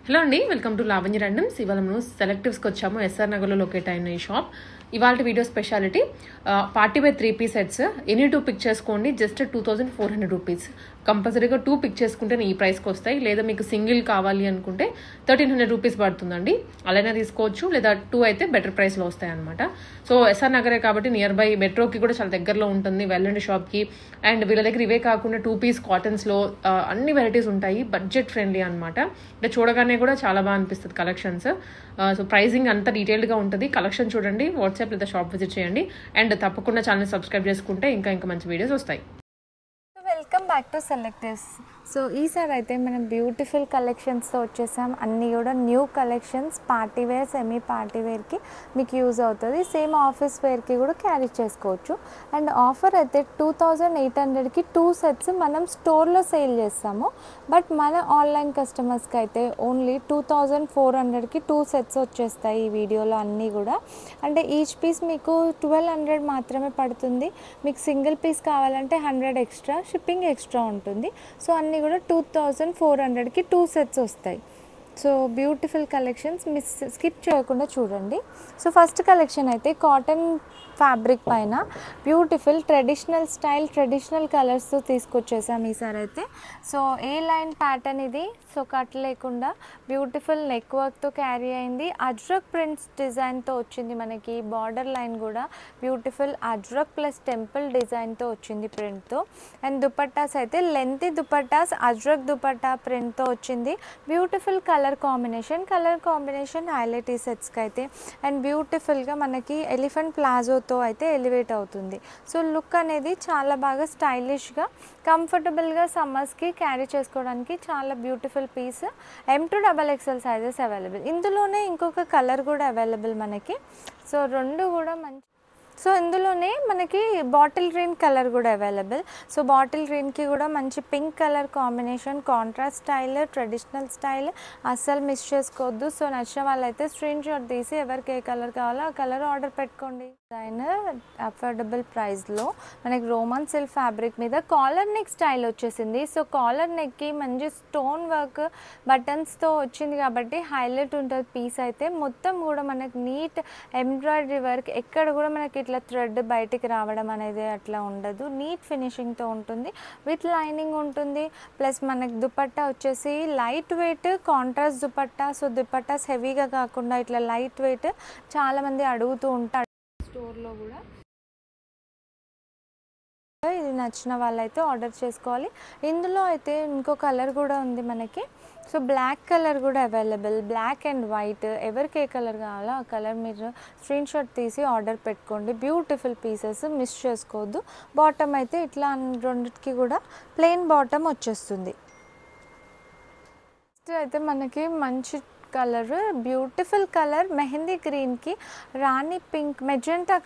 Hello అండి, welcome to Lavanya రండమ్స్. ఇవాళ మనం సెలెక్టివ్స్కి వచ్చాము. ఎస్ఆర్ నగర్లో లొకేట్ అయిన ఈ షాప్. ఇవాళ video speciality party wear 3-piece sets. Any 2 pick చేసుకోండి, జస్ట్ 2400 రూపీస్. కంపల్సరీగా 2 పిక్ చేసుకుంటే ఈ ప్రైస్కి వస్తాయి. లేదా మీకు సింగిల్ కావాలి అనుకుంటే 1300 రూపీస్ పడుతుందండి. అలానే తీసుకోవచ్చు, లేదా 2 అయితే బెటర్ ప్రైస్లో వస్తాయి అనమాట. సో ఎస్ఆర్ నగరే కాబట్టి నియర్ బై మెట్రోకి కూడా చాలా దగ్గరలో ఉంటుంది. వెళ్ళండి షాప్కి. అండ్ వీళ్ళ దగ్గర ఇవే కాకుండా 2-piece కాటన్స్లో అన్ని వెరైటీస్ ఉంటాయి. బడ్జెట్ ఫ్రెండ్లీ అనమాట. అంటే చూడగానే కూడా చాలా బాగా అనిపిస్తుంది కలెక్షన్స్. సో ప్రైజింగ్ అంతా డీటెయిల్డ్గా ఉంటుంది. కలెక్షన్ చూడండి, వాట్సాప్ లేదా షాప్ విజిట్ చేయండి. అండ్ తప్పకుండా ఛానల్ సబ్స్క్రైబ్ చేసుకుంటే ఇంకా మంచి వీడియోస్ వస్తాయి. Welcome back to Selectives. So ఈసారి అయితే మనం బ్యూటిఫుల్ కలెక్షన్స్తో వచ్చేసాం. అన్నీ కూడా new collections, party wear, semi party వేర్కి మీకు యూజ్ అవుతుంది. సేమ్ ఆఫీస్ వేర్కి కూడా క్యారీ చేసుకోవచ్చు. అండ్ ఆఫర్ అయితే 2800కి 2 సెట్స్ మనం స్టోర్లో సేల్ చేస్తాము. బట్ మన ఆన్లైన్ కస్టమర్స్కి అయితే ఓన్లీ 2400కి 2 సెట్స్ వచ్చేస్తాయి ఈ వీడియోలో అన్నీ కూడా. అంటే ఈచ్ పీస్ మీకు 1200 మాత్రమే పడుతుంది. మీకు సింగిల్ పీస్ కావాలంటే 100 ఎక్స్ట్రా, షిప్పింగ్ ఎక్స్ట్రా ఉంటుంది. సో అన్నీ కూడా 2400కి 2 సెట్స్ వస్తాయి. సో బ్యూటిఫుల్ కలెక్షన్స్ స్కిప్ చేయకుండా చూడండి. సో ఫస్ట్ కలెక్షన్ అయితే కాటన్ ఫ్యాబ్రిక్ పైన బ్యూటిఫుల్ ట్రెడిషనల్ స్టైల్, ట్రెడిషనల్ కలర్స్తో తీసుకొచ్చేసాం ఈసారి అయితే. సో ఏ లైన్ ప్యాటర్న్ ఇది. సో కట్ లేకుండా బ్యూటిఫుల్ నెక్ వర్క్తో క్యారీ అయింది. అజ్రక్ ప్రింట్స్ డిజైన్తో వచ్చింది మనకి. బార్డర్ లైన్ కూడా బ్యూటిఫుల్ అజ్రక్ ప్లస్ టెంపుల్ డిజైన్తో వచ్చింది ప్రింట్తో. అండ్ దుపట్టాస్ అయితే లెంతీ దుపట్టాస్, అజ్రక్ దుపట్టా ప్రింట్తో వచ్చింది. బ్యూటిఫుల్ కలర్ కాంబినేషన్ హైలైట్ ఈ సెట్స్కి అయితే. అండ్ బ్యూటిఫుల్గా మనకి ఎలిఫెంట్ ప్లాజోతో అయితే ఎలివేట్ అవుతుంది. సో లుక్ అనేది చాలా బాగా స్టైలిష్గా, కంఫర్టబుల్గా సమ్మర్స్కి క్యారీ చేసుకోవడానికి చాలా beautiful piece. M2XXL sizes available. ఇందులోనే ఇంకొక కలర్ కూడా అవైలబుల్ మనకి. సో రెండు కూడా మంచి. సో ఇందులోనే మనకి బాటిల్ గ్రీన్ కలర్ కూడా అవైలబుల్. సో బాటిల్ గ్రీన్కి కూడా మంచి pink colour combination, contrast style, traditional style అస్సలు మిస్ చేసుకోవద్దు. సో నచ్చిన వాళ్ళైతే స్క్రీన్ షాట్ తీసి ఎవరికి ఏ కలర్ కావాలో ఆ కలర్ ఆర్డర్ పెట్టుకోండి. డిజైనర్ అఫోర్డబుల్ ప్రైస్లో మనకి రోమన్ సిల్క్ ఫ్యాబ్రిక్ మీద కాలర్ నెక్ స్టైల్ వచ్చేసింది. సో కాలర్ నెక్కి మంచి స్టోన్ వర్క్ బటన్స్తో వచ్చింది కాబట్టి హైలైట్ ఉంటుంది పీస్ అయితే. మొత్తం కూడా మనకి నీట్ ఎంబ్రాయిడరీ వర్క్, ఎక్కడ కూడా మనకి ఇట్లా థ్రెడ్ బయటికి రావడం అనేది అట్లా ఉండదు. నీట్ ఫినిషింగ్తో ఉంటుంది, విత్ లైనింగ్ ఉంటుంది. ప్లస్ మనకి దుపట్టా వచ్చేసి light weight contrast dupatta. So dupattas హెవీగా కాకుండా ఇట్లా లైట్ వెయిట్ చాలామంది అడుగుతూ ఉంటారు స్టోర్లో కూడా. ఇది నచ్చిన వాళ్ళైతే ఆర్డర్ చేసుకోవాలి. ఇందులో అయితే ఇంకో కలర్ కూడా ఉంది మనకి. సో బ్లాక్ కలర్ కూడా అవైలబుల్, బ్లాక్ అండ్ వైట్. ఎవరికి ఏ కలర్ కావాలో ఆ కలర్ మీరు స్క్రీన్ షాట్ తీసి ఆర్డర్ పెట్టుకోండి. బ్యూటిఫుల్ పీసెస్, మిస్ చేసుకోవద్దు. బాటమ్ అయితే ఇట్లా రెండిటికి కూడా ప్లెయిన్ బాటమ్ వచ్చేస్తుంది. నెక్స్ట్ అయితే మనకి మంచి కలర్, బ్యూటిఫుల్ కలర్ మెహందీ గ్రీన్కి రాణి పింక్, మెజెంటా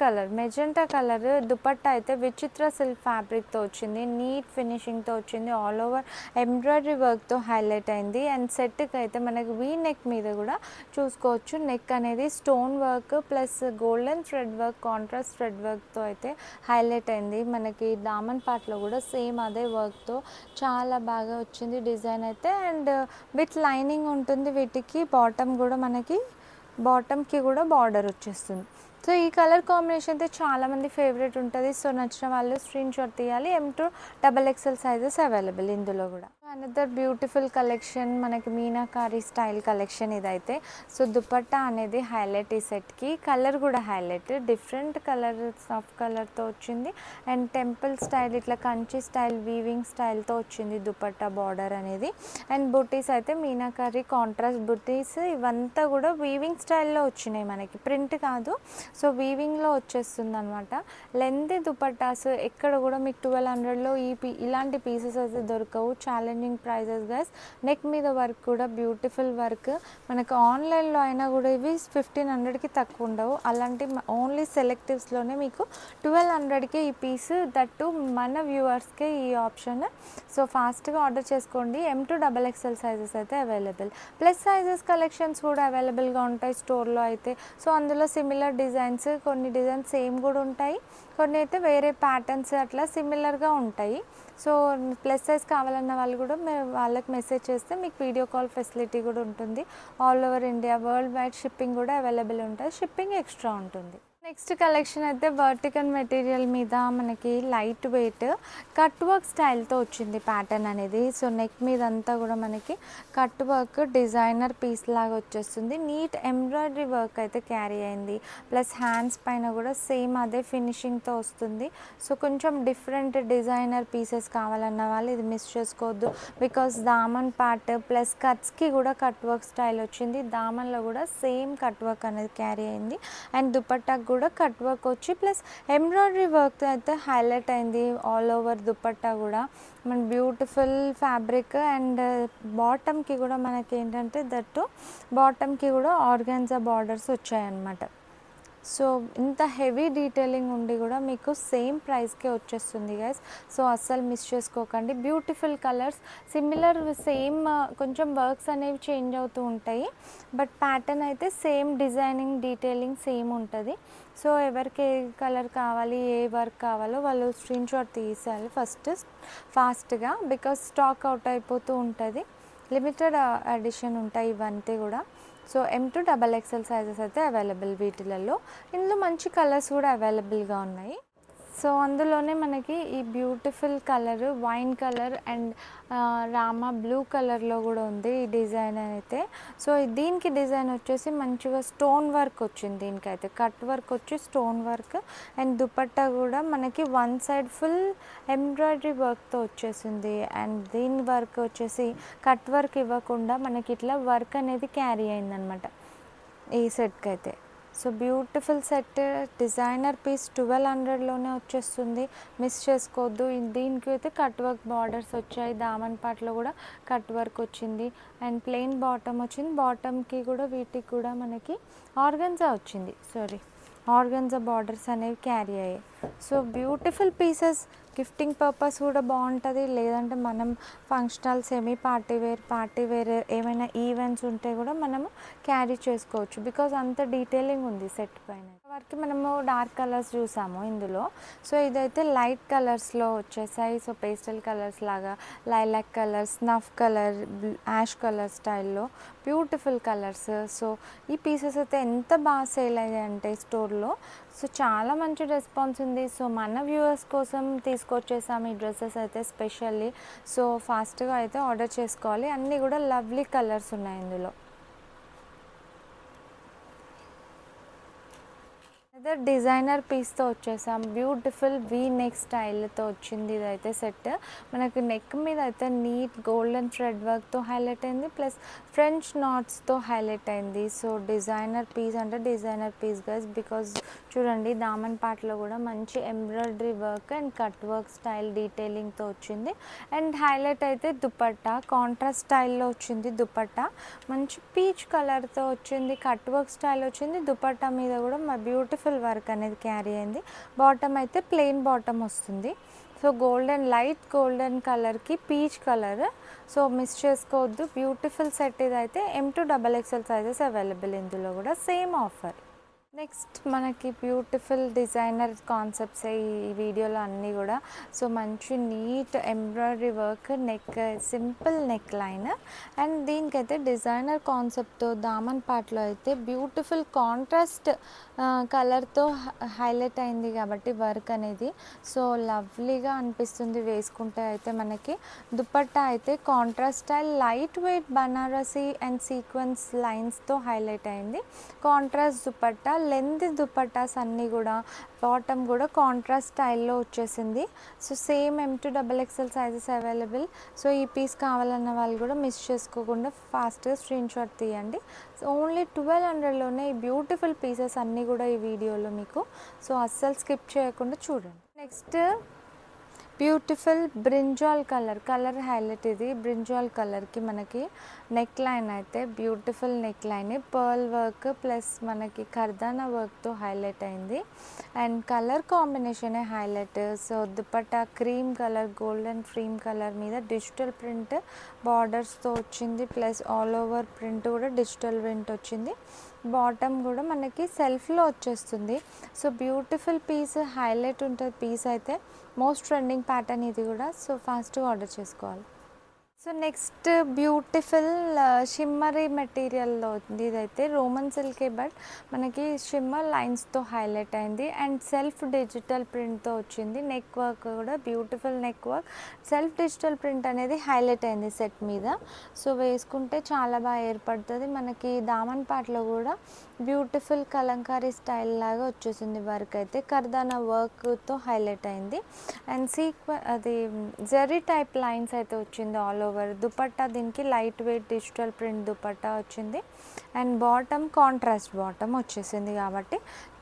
కలర్ దుపట్టా అయితే విచిత్ర సిల్క్ ఫ్యాబ్రిక్తో వచ్చింది. నీట్ ఫినిషింగ్తో వచ్చింది. ఆల్ ఓవర్ ఎంబ్రాయిడరీ వర్క్తో హైలైట్ అయింది. అండ్ సెట్కి అయితే మనకి వీ నెక్ మీద కూడా చూసుకోవచ్చు. నెక్ అనేది stone work plus golden thread work, contrast thread వర్క్తో అయితే హైలైట్ అయింది. మనకి దామన్ పార్ట్లో కూడా సేమ్ అదే వర్క్తో చాలా బాగా వచ్చింది డిజైన్ అయితే. అండ్ విత్ లైనింగ్ ఉంటుంది వీటికి. బాటమ్ కూడా మనకి, బాటమ్కి కూడా బార్డర్ వచ్చేస్తుంది. సో ఈ కలర్ కాంబినేషన్ అయితే చాలామంది ఫేవరెట్ ఉంటుంది. సో నచ్చిన వాళ్ళు స్క్రీన్ షాట్ తీయాలి. M2XXL సైజెస్ అవైలబుల్ ఇందులో కూడా. అనదర్ బ్యూటిఫుల్ కలెక్షన్ మనకి మీనాకారి స్టైల్ కలెక్షన్ ఇదైతే. సో దుపట్టా అనేది హైలైట్ ఈ సెట్కి. కలర్ కూడా హైలైట్, డిఫరెంట్ కలర్, సాఫ్ట్ కలర్తో వచ్చింది. అండ్ టెంపుల్ స్టైల్, ఇట్లా కంచి స్టైల్, వీవింగ్ స్టైల్తో వచ్చింది దుపట్టా బార్డర్ అనేది. అండ్ బుటీస్ అయితే మీనాకారి కాంట్రాస్ట్ బుటీస్. ఇవంతా కూడా వీవింగ్ స్టైల్లో వచ్చినాయి మనకి, ప్రింట్ కాదు. సో వీవింగ్లో వచ్చేస్తుంది అనమాట. లెంతీ దుపట్టాస్ ఎక్కడ కూడా మీకు 1200లో ఇలాంటి పీసెస్ అయితే దొరకవు. Challenging prices guys. నెక్ మీద వర్క్ కూడా బ్యూటిఫుల్ వర్క్. మనకు ఆన్లైన్లో అయినా కూడా ఇవి 1500కి తక్కువ ఉండవు. అలాంటి ఓన్లీ సెలెక్టివ్స్లోనే మీకు 1200కి ఈ పీస్, దట్టు మన వ్యూవర్స్కే ఈ ఆప్షన్. సో ఫాస్ట్గా ఆర్డర్ చేసుకోండి. M2XXL సైజెస్ అయితే అవైలబుల్. ప్లస్ సైజెస్ కలెక్షన్స్ కూడా అవైలబుల్గా ఉంటాయి స్టోర్లో అయితే. సో అందులో సిమిలర్ డిజైన్స్, కొన్ని డిజైన్స్ సేమ్ కూడా ఉంటాయి, కొన్ని అయితే వేరే ప్యాటర్న్స్ అట్లా సిమిలర్గా ఉంటాయి. సో ప్లస్ సైజ్ కావాలన్న వాళ్ళు కూడా వాళ్ళకి మెసేజ్ చేస్తే మీకు వీడియో కాల్ ఫెసిలిటీ కూడా ఉంటుంది. All over India world wide shipping కూడా అవైలబుల్ ఉంటుంది. షిప్పింగ్ ఎక్స్ట్రా ఉంటుంది. నెక్స్ట్ కలెక్షన్ అయితే వర్టికల్ మెటీరియల్ మీద మనకి లైట్ వెయిట్ కట్ వర్క్ స్టైల్తో వచ్చింది ప్యాటర్న్ అనేది. సో నెక్ మీద అంతా కూడా మనకి కట్ వర్క్ డిజైనర్ పీస్ లాగా వచ్చేస్తుంది. నీట్ ఎంబ్రాయిడరీ వర్క్ అయితే క్యారీ అయింది. ప్లస్ హ్యాండ్స్ పైన కూడా సేమ్ అదే ఫినిషింగ్తో వస్తుంది. సో కొంచెం డిఫరెంట్ డిజైనర్ పీసెస్ కావాలన్న వాళ్ళు ఇది మిస్ చేసుకోవద్దు. బికాస్ దామన్ పార్ట్ ప్లస్ కట్స్కి కూడా కట్ వర్క్ స్టైల్ వచ్చింది. దామన్లో కూడా సేమ్ కట్ వర్క్ అనేది క్యారీ అయింది. అండ్ దుపట్టాకు కూడా కట్ వర్క్ వచ్చి ప్లస్ ఎంబ్రాయిడరీ వర్క్ అయితే హైలైట్ అయింది. ఆల్ ఓవర్ దుపట్టా కూడా మన బ్యూటిఫుల్ ఫ్యాబ్రిక్. అండ్ బాటమ్కి కూడా మనకి ఏంటంటే దట్టు బాటమ్కి కూడా ఆర్గాన్జా బార్డర్స్ వచ్చాయన్నమాట. సో ఇంత హెవీ డీటెయిలింగ్ ఉండి కూడా మీకు సేమ్ ప్రైస్కే వచ్చేస్తుంది గైస్. సో అస్సలు మిస్ చేసుకోకండి. బ్యూటిఫుల్ కలర్స్ సిమిలర్ సేమ్ కొంచెం వర్క్స్ అనేవి చేంజ్ అవుతూ ఉంటాయి. బట్ ప్యాటర్న్ అయితే సేమ్ డిజైనింగ్ డీటెయిలింగ్ సేమ్ ఉంటుంది. సో ఎవరికి ఏ కలర్ కావాలి ఏ వర్క్ కావాలో వాళ్ళు స్క్రీన్ షాట్ తీసేయాలి ఫాస్ట్గా. బికాస్ స్టాక్ అవుట్ అయిపోతూ ఉంటుంది. లిమిటెడ్ ఎడిషన్ ఉంటాయి ఇవంతా కూడా. సో M2 XXL సైజెస్ అయితే అవైలబుల్ వీటిలలో. ఇందులో మంచి కలర్స్ కూడా అవైలబుల్గా ఉన్నాయి. సో అందులోనే మనకి ఈ beautiful colour wine colour and Rama blue కలర్లో కూడా ఉంది ఈ డిజైన్ అయితే. సో దీనికి డిజైన్ వచ్చేసి మంచిగా స్టోన్ వర్క్ వచ్చింది. దీనికైతే కట్ వర్క్ వచ్చి స్టోన్ వర్క్ అండ్ దుపట్టా కూడా మనకి వన్ సైడ్ ఫుల్ ఎంబ్రాయిడరీ వర్క్తో వచ్చేసింది. అండ్ దీని వర్క్ వచ్చేసి కట్ వర్క్ ఇవ్వకుండా మనకి ఇట్లా వర్క్ అనేది క్యారీ అయిందనమాట ఈ సెట్కి అయితే. So beautiful set designer piece 1200లోనే వచ్చేస్తుంది. మిస్ చేసుకోవద్దు. దీనికి అయితే కట్ వర్క్ బార్డర్స్ వచ్చాయి. దామన్ పార్ట్లో కూడా కట్ వర్క్ వచ్చింది అండ్ ప్లెయిన్ బాటమ్ వచ్చింది. బాటమ్కి కూడా వీటికి కూడా మనకి ఆర్గన్జా వచ్చింది. ఆర్గన్జా బార్డర్స్ అనేవి క్యారీ అయ్యాయి. So beautiful pieces. Gifting purpose కూడా బాగుంటుంది. లేదంటే మనం ఫంక్షనల్ సెమీ పార్టీ వేర్ ఏమైనా ఈవెంట్స్ ఉంటే కూడా మనము క్యారీ చేసుకోవచ్చు. బికాజ్ అంత డీటెయిలింగ్ ఉంది సెట్ పైన. వరకు మనము డార్క్ కలర్స్ చూసాము ఇందులో. సో ఇదైతే లైట్ కలర్స్లో వచ్చేసాయి. సో పేస్టల్ కలర్స్ లాగా lilac colour, snuff colour, ash colour స్టైల్లో బ్యూటిఫుల్ కలర్స్. సో ఈ పీసెస్ అయితే ఎంత బాగా సేల్ అయ్యాయి అంటే స్టోర్లో. సో చాలా మంచి రెస్పాన్స్ ఉంది. సో మన వ్యూవర్స్ కోసం తీసుకొచ్చేసాము ఈ డ్రెస్సెస్ అయితే స్పెషల్లీ. సో ఫాస్ట్గా అయితే ఆర్డర్ చేసుకోవాలి. అన్నీ కూడా లవ్లీ కలర్స్ ఉన్నాయి ఇందులో. అదే డిజైనర్ పీస్తో వచ్చేసాం. బ్యూటిఫుల్ వీ నెక్ స్టైల్తో వచ్చింది ఇదైతే సెట్. మనకి నెక్ మీద అయితే నీట్ గోల్డెన్ థ్రెడ్ వర్క్తో హైలైట్ అయింది. ప్లస్ ఫ్రెంచ్ నాట్స్తో హైలైట్ అయింది. సో డిజైనర్ పీస్ అంటే డిజైనర్ పీస్ గైస్. బికాజ్ చూడండి దామన్ పార్ట్లో కూడా మంచి embroidery work and cut work style డీటెయిలింగ్తో వచ్చింది. అండ్ హైలైట్ అయితే దుపట్టా కాంట్రాస్ట్ స్టైల్లో వచ్చింది. దుపట్టా మంచి పీచ్ కలర్తో వచ్చింది. కట్ వర్క్ స్టైల్ వచ్చింది. దుపట్టా మీద కూడా మా బ్యూటిఫుల్ వర్క్ అనేది క్యారీ అయింది. బాటమ్ అయితే ప్లెయిన్ బాటమ్ వస్తుంది. సో లైట్ గోల్డెన్ కలర్కి పీచ్ కలర్. సో మిస్ చేసుకోవద్దు. బ్యూటిఫుల్ సెట్ ఇదైతే M2 XXL సైజెస్ అవైలబుల్ ఇందులో కూడా సేమ్ ఆఫర్. నెక్స్ట్ మనకి బ్యూటిఫుల్ డిజైనర్ కాన్సెప్ట్స్ ఈ వీడియోలో అన్నీ కూడా. సో మంచి neat embroidery work neck simple neck line and దీనికైతే డిజైనర్ కాన్సెప్ట్తో దామన్ పార్ట్లో అయితే బ్యూటిఫుల్ కాంట్రాస్ట్ కలర్తో హైలైట్ అయింది కాబట్టి వర్క్ అనేది. సో లవ్లీగా అనిపిస్తుంది వేసుకుంటే అయితే. మనకి దుపట్టా అయితే contrast style light weight Banarasi and sequence లైన్స్తో హైలైట్ అయింది. కాంట్రాస్ట్ దుపట్టా లెంత్ దుపట్టాస్ అన్నీ కూడా బాటమ్ కూడా కాంట్రాస్ట్ స్టైల్లో వచ్చేసింది. So same M2 XXL sizes available. So ఈ పీస్ కావాలన్న వాళ్ళు కూడా మిస్ చేసుకోకుండా ఫాస్ట్గా స్క్రీన్ షాట్ తీయండి. సో ఓన్లీ 1200లోనే ఈ బ్యూటిఫుల్ పీసెస్ అన్నీ కూడా ఈ వీడియోలో మీకు. సో అస్సలు స్కిప్ చేయకుండా చూడండి. Next beautiful brinjal colour highlight. ఇది బ్రింజాల్ కలర్కి మనకి నెక్ లైన్ అయితే beautiful neck line pearl work plus మనకి కర్దానా వర్క్తో హైలైట్ అయింది. అండ్ కలర్ కాంబినేషనే highlight. So dupatta cream colour golden cream colour మీద డిజిటల్ ప్రింట్ బార్డర్స్తో వచ్చింది. ప్లస్ ఆల్ ఓవర్ ప్రింట్ కూడా డిజిటల్ ప్రింట్ వచ్చింది. బాటమ్ కూడా మనకి సెల్ఫ్లో వచ్చేస్తుంది. సో బ్యూటిఫుల్ పీస్, హైలైట్ ఉంటుంది పీస్ అయితే. మోస్ట్ ట్రెండింగ్ ప్యాటర్న్ ఇది కూడా. సో ఫాస్ట్గా ఆర్డర్ చేసుకోవాలి. సో నెక్స్ట్ బ్యూటిఫుల్ షిమ్మరీ మెటీరియల్లో ఉంది. ఇదైతే రోమన్ సిల్కే, బట్ మనకి షిమ్మర్ లైన్స్తో హైలైట్ అయింది అండ్ సెల్ఫ్ డిజిటల్ ప్రింట్తో వచ్చింది. నెక్ వర్క్ కూడా beautiful neck work, self digital print అనేది హైలైట్ అయింది సెట్ మీద. సో వేసుకుంటే చాలా బాగా ఏర్పడుతుంది. మనకి దామన్ పార్ట్లో కూడా బ్యూటిఫుల్ కలంకారీ స్టైల్ లాగా వచ్చేసింది. వర్క్ అయితే కర్దానా వర్క్తో హైలైట్ అయింది అండ్ అది జరీ టైప్ లైన్స్ అయితే వచ్చింది ఆల్ ఓవర్. దుపట్టా దీనికి light weight digital print dupatta వచ్చింది అండ్ బాటమ్ కాంట్రాస్ట్ బాటమ్ వచ్చేసింది కాబట్టి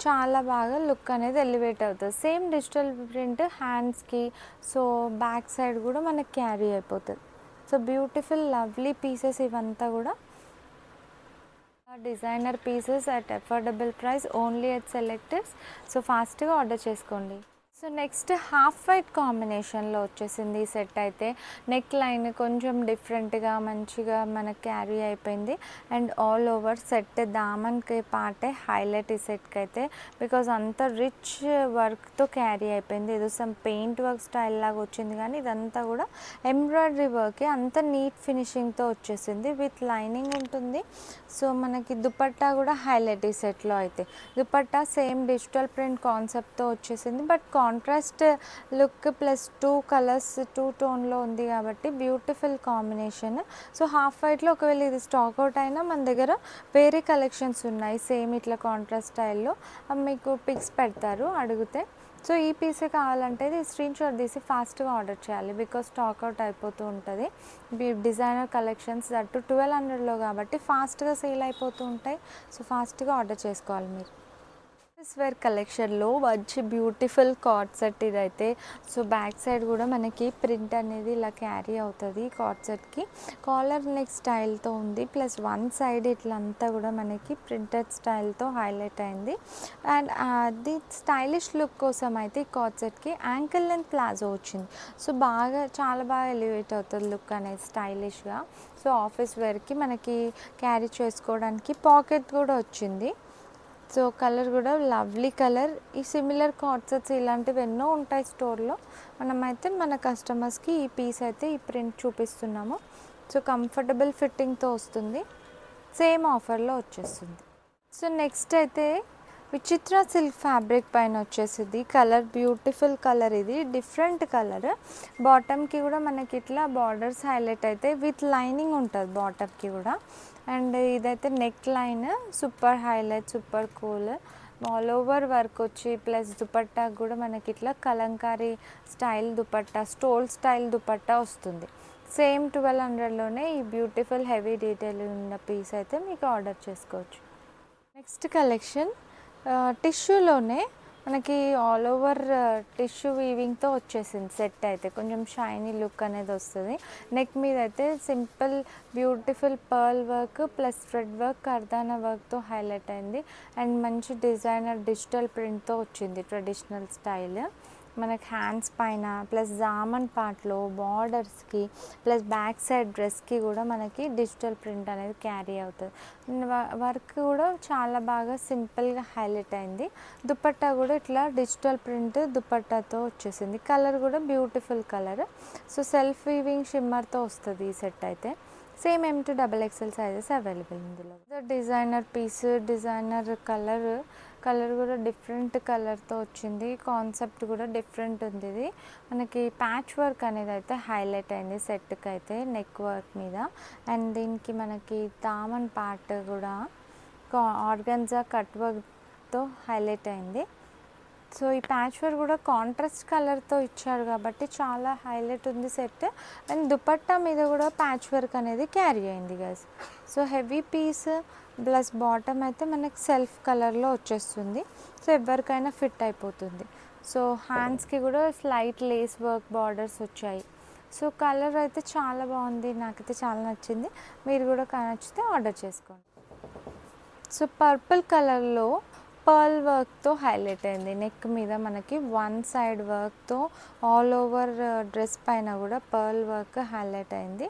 చాలా బాగా లుక్ అనేది ఎలివేట్ అవుతుంది. సేమ్ డిజిటల్ ప్రింట్ హ్యాండ్స్కి, సో బ్యాక్ సైడ్ కూడా మనకి క్యారీ అయిపోతుంది. సో బ్యూటిఫుల్ లవ్లీ పీసెస్ ఇవంతా కూడా designer pieces at affordable price only at selectors. So ఫాస్ట్గా ఆర్డర్ చేసుకోండి. సో నెక్స్ట్ హాఫ్ వైట్ కాంబినేషన్లో వచ్చేసింది ఈ సెట్ అయితే. నెక్ లైన్ కొంచెం డిఫరెంట్గా మంచిగా మనకు క్యారీ అయిపోయింది అండ్ ఆల్ ఓవర్ సెట్ దామన్కి పార్టే హైలైట్ ఈ సెట్కి అయితే. బికాజ్ అంత రిచ్ వర్క్తో క్యారీ అయిపోయింది. ఏదో సమ్ పెయింట్ వర్క్ స్టైల్ లాగా వచ్చింది కానీ ఇదంతా కూడా ఎంబ్రాయిడరీ వర్కే, అంత నీట్ ఫినిషింగ్తో వచ్చేసింది. విత్ లైనింగ్ ఉంటుంది. సో మనకి దుపట్టా కూడా హైలైట్ ఈ సెట్లో అయితే. దుపట్టా సేమ్ డిజిటల్ ప్రింట్ కాన్సెప్ట్తో వచ్చేసింది, but contrast look plus 2 colours 2 టోన్లో ఉంది కాబట్టి బ్యూటిఫుల్ కాంబినేషన్. సో హాఫ్ వైట్లో ఒకవేళ ఇది స్టాక్ అవుట్ అయినా మన దగ్గర వేరే కలెక్షన్స్ ఉన్నాయి సేమ్ ఇట్లా కాంట్రాస్ట్ స్టైల్లో, మీకు పిక్స్ పెడతారు అడిగితే. సో ఈ పీసే కావాలంటే ఇది స్క్రీన్ షాట్ తీసి ఫాస్ట్గా ఆర్డర్ చేయాలి, బికాస్ స్టాక్ అవుట్ అయిపోతూ ఉంటుంది. డిజైనర్ కలెక్షన్స్ దట్టు 1200లో కాబట్టి ఫాస్ట్గా సేల్ అయిపోతూ ఉంటాయి. సో ఫాస్ట్గా ఆర్డర్ చేసుకోవాలి మీరు. వేర్ కలెక్షన్లో మంచి బ్యూటిఫుల్ కార్డ్ సెట్ ఇదైతే. సో బ్యాక్ సైడ్ కూడా మనకి ప్రింట్ అనేది ఇలా క్యారీ అవుతుంది. కార్డ్ సెట్కి కాలర్ నెక్ స్టైల్తో ఉంది, ప్లస్ వన్ సైడ్ ఇట్లంతా కూడా మనకి ప్రింటెడ్ స్టైల్తో హైలైట్ అయింది. అండ్ అది స్టైలిష్ లుక్ కోసం అయితే ఈ కార్డ్ సెట్కి యాంకిల్ లెంత్ ప్లాజో వచ్చింది. సో చాలా బాగా ఎలివేట్ అవుతుంది లుక్ అనేది స్టైలిష్గా. సో ఆఫీస్ వేర్కి మనకి క్యారీ చేసుకోవడానికి పాకెట్ కూడా వచ్చింది. సో కలర్ కూడా లవ్లీ కలర్. ఈ సిమిలర్ కార్డ్ సెట్స్ ఇలాంటివి ఎన్నో ఉంటాయి స్టోర్లో. మనమైతే మన కస్టమర్స్కి ఈ పీస్ అయితే ఈ ప్రింట్ చూపిస్తున్నాము. సో కంఫర్టబుల్ ఫిట్టింగ్తో వస్తుంది, సేమ్ ఆఫర్లో వచ్చేస్తుంది. సో నెక్స్ట్ అయితే విచిత్ర సిల్క్ ఫ్యాబ్రిక్ పైన వచ్చేసింది. కలర్ బ్యూటిఫుల్ కలర్, ఇది డిఫరెంట్ కలర్. బాటమ్కి కూడా మనకి ఇట్లా బార్డర్స్ హైలైట్ అయితే విత్ లైనింగ్ ఉంటుంది బాటమ్కి కూడా. అండ్ ఇదైతే neck line super highlight, super cool. All over work వచ్చి ప్లస్ దుపట్టా కూడా మనకి ఇట్లా Kalamkari style dupatta, stole style dupatta వస్తుంది. సేమ్ 1200లోనే ఈ బ్యూటిఫుల్ హెవీ డీటెయిల్ ఉన్న పీస్ అయితే మీకు ఆర్డర్ చేసుకోవచ్చు. నెక్స్ట్ కలెక్షన్ టిష్యూలోనే మనకి ఆల్ ఓవర్ టిష్యూ వీవింగ్తో వచ్చేసింది సెట్ అయితే. కొంచెం షైనీ లుక్ అనేది వస్తుంది. నెక్ మీద అయితే simple beautiful pearl work plus thread work కర్దానా వర్క్తో హైలైట్ అయింది అండ్ మంచి డిజైనర్ డిజిటల్ ప్రింట్తో వచ్చింది ట్రెడిషనల్ స్టైల్. మనకి హ్యాండ్స్ పైన ప్లస్ జామన్ పార్ట్లో బార్డర్స్కి ప్లస్ బ్యాక్ సైడ్ డ్రెస్కి కూడా మనకి డిజిటల్ ప్రింట్ అనేది క్యారీ అవుతుంది. వర్క్ కూడా చాలా బాగా సింపుల్గా హైలైట్ అయింది. దుపట్టా కూడా ఇట్లా డిజిటల్ ప్రింట్ దుపట్టాతో వచ్చేసింది. కలర్ కూడా beautiful colour. So self weaving షిమ్మర్తో వస్తుంది ఈ సెట్ అయితే. Same M to XXL sizes available ఇందులో. డిజైనర్ పీస్, డిజైనర్ కలర్ కూడా డిఫరెంట్ కలర్తో వచ్చింది. కాన్సెప్ట్ కూడా డిఫరెంట్ ఉంది. ఇది మనకి ప్యాచ్ వర్క్ అనేది అయితే హైలైట్ అయింది సెట్కి అయితే నెక్ వర్క్ మీద. అండ్ దీనికి మనకి దామన్ పార్ట్ కూడా ఆర్గన్జా కట్ వర్క్తో హైలైట్ అయింది. సో ఈ ప్యాచ్ వర్క్ కూడా కాంట్రాస్ట్ కలర్తో ఇచ్చారు కాబట్టి చాలా హైలైట్ ఉంది సెట్. అండ్ దుపట్టా మీద కూడా ప్యాచ్ వర్క్ అనేది క్యారీ అయింది guys. So heavy piece plus bottom అయితే మనకి సెల్ఫ్ కలర్లో వచ్చేస్తుంది. సో ఎవరికైనా ఫిట్ అయిపోతుంది. సో హ్యాండ్స్కి కూడా స్లైట్ లేస్ వర్క్ బార్డర్స్ వచ్చాయి. సో కలర్ అయితే చాలా బాగుంది, నాకైతే చాలా నచ్చింది. మీరు కూడా నచ్చితే ఆర్డర్ చేసుకోండి. సో పర్పుల్ కలర్లో పర్ల్ వర్క్తో హైలైట్ అయింది. నెక్ మీద మనకి వన్ సైడ్ వర్క్తో ఆల్ ఓవర్ డ్రెస్ పైన కూడా పర్ల్ వర్క్ హైలైట్ అయింది.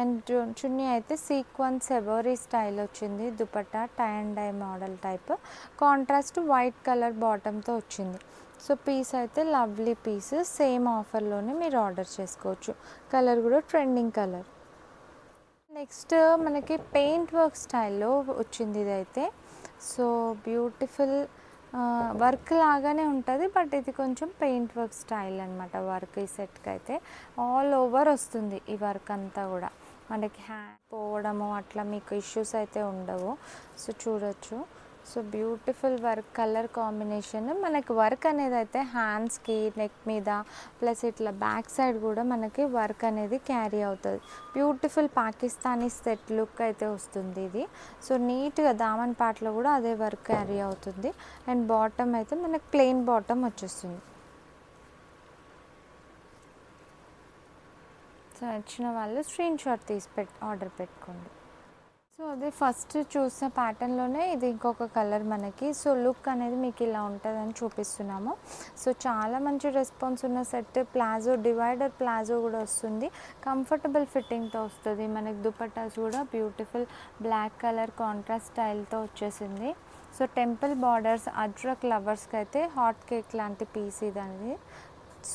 అండ్ చున్నీ అయితే సీక్వెన్స్ సెవరీ స్టైల్ వచ్చింది. Dupatta tie and dye model type, contrast white colour బాటమ్తో వచ్చింది. సో పీస్ అయితే లవ్లీ పీస్, సేమ్ ఆఫర్లోనే మీరు ఆర్డర్ చేసుకోవచ్చు. కలర్ కూడా ట్రెండింగ్ కలర్. నెక్స్ట్ మనకి పెయింట్ వర్క్ స్టైల్లో వచ్చింది ఇదైతే. సో బ్యూటిఫుల్ వర్క్ లాగానే ఉంటుంది, బట్ ఇది కొంచెం పెయింట్ వర్క్ స్టైల్ అనమాట. వర్క్ ఈ సెట్కి అయితే ఆల్ ఓవర్ వస్తుంది ఈ వర్క్ అంతా కూడా. మనకి హ్యాండ్ పోవడము అట్లా మీకు ఇష్యూస్ అయితే ఉండవు. సో చూడొచ్చు. So beautiful work, colour combination. మనకి వర్క్ అనేది అయితే హ్యాండ్స్కి, నెక్ మీద ప్లస్ ఇట్లా బ్యాక్ సైడ్ కూడా మనకి వర్క్ అనేది క్యారీ అవుతుంది. బ్యూటిఫుల్ పాకిస్తానీ సెట్ లుక్ అయితే వస్తుంది ఇది. సో నీట్గా దామన్ పార్ట్లో కూడా అదే వర్క్ క్యారీ అవుతుంది. అండ్ బాటమ్ అయితే మనకి ప్లెయిన్ బాటమ్ వచ్చేస్తుంది. సో నచ్చిన వాళ్ళు స్క్రీన్ షాట్ తీసి ఆర్డర్ పెట్టుకోండి. సో అదే ఫస్ట్ చూసిన ప్యాటర్న్లోనే ఇది ఇంకొక కలర్ మనకి. సో లుక్ అనేది మీకు ఇలా ఉంటుందని చూపిస్తున్నాము. సో చాలా మంచి రెస్పాన్స్ ఉన్న సెట్. ప్లాజో, డివైడర్ ప్లాజో కూడా వస్తుంది. కంఫర్టబుల్ ఫిట్టింగ్తో వస్తుంది. మనకి దుపట్టాస్ కూడా బ్యూటిఫుల్ బ్లాక్ కలర్ కాంట్రాస్ట్ స్టైల్తో వచ్చేసింది. సో టెంపుల్ బార్డర్స్, అజ్రక్ లవర్స్కి అయితే హాట్ కేక్ లాంటి పీస్ ఇది అనేది.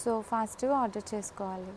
సో ఫాస్ట్గా ఆర్డర్ చేసుకోవాలి.